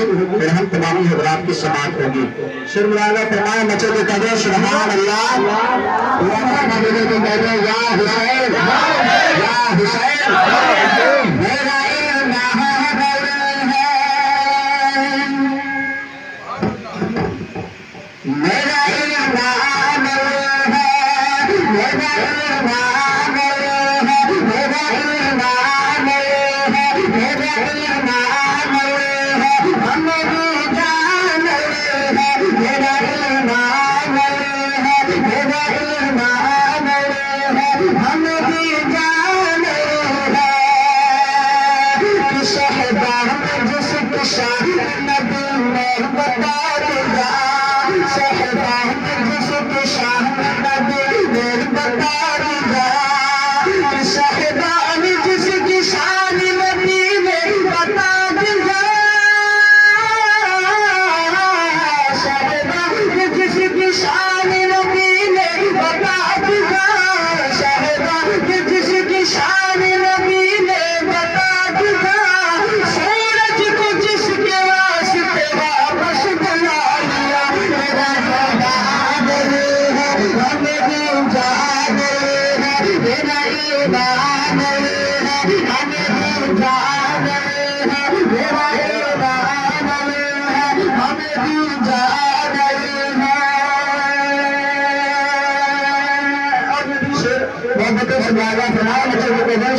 फिर हम तमामी हजरात की समात होगी। सिर मुलाज़ा फरमाए मचे के कदर सुभान अल्लाह या हुसैन या हुसैन मेरा इल्म है मेरा इल्म है मेरा इल्म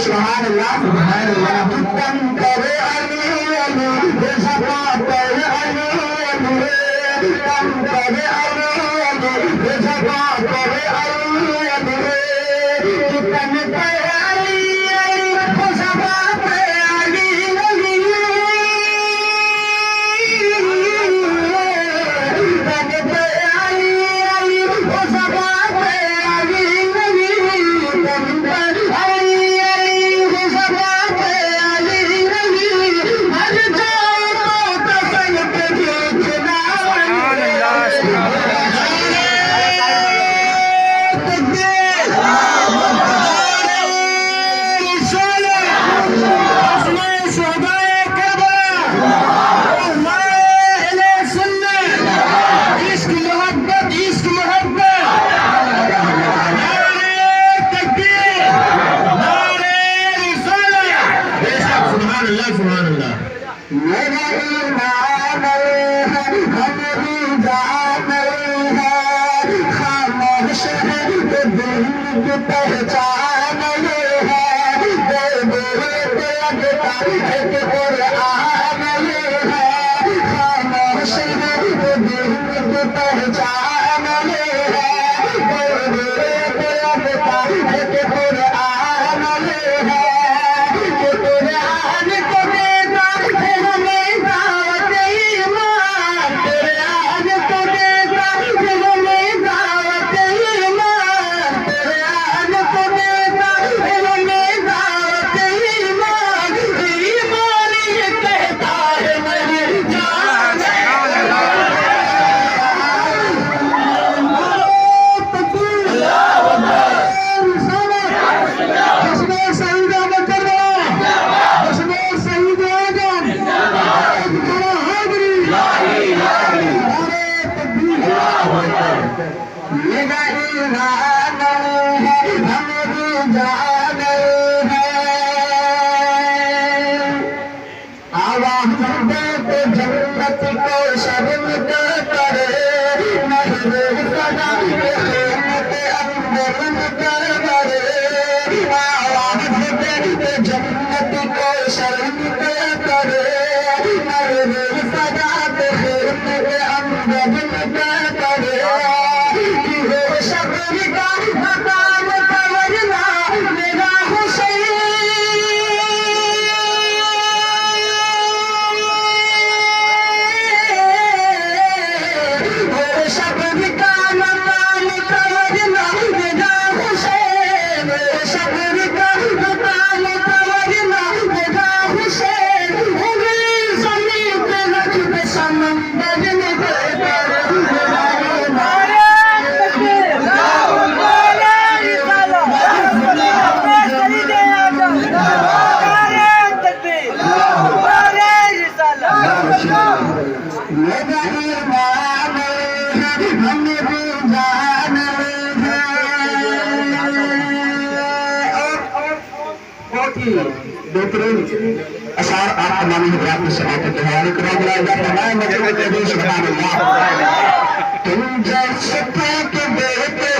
सुभान अल्लाह सुभान अल्लाह तुम करे अली अली बेशका करे अली अली तुम करे अली अली बेशका करे अली अली तुम करे अली अली बेशका करे अली अली तुम करे अली अली बेशका करे अली अली तुम करे बेहतरीन अशार आप तमाम हजरात में समाप्त के हवाले करा बुलाएगा फरमाए मजे के सुभान अल्लाह तुम जैसे के बेटे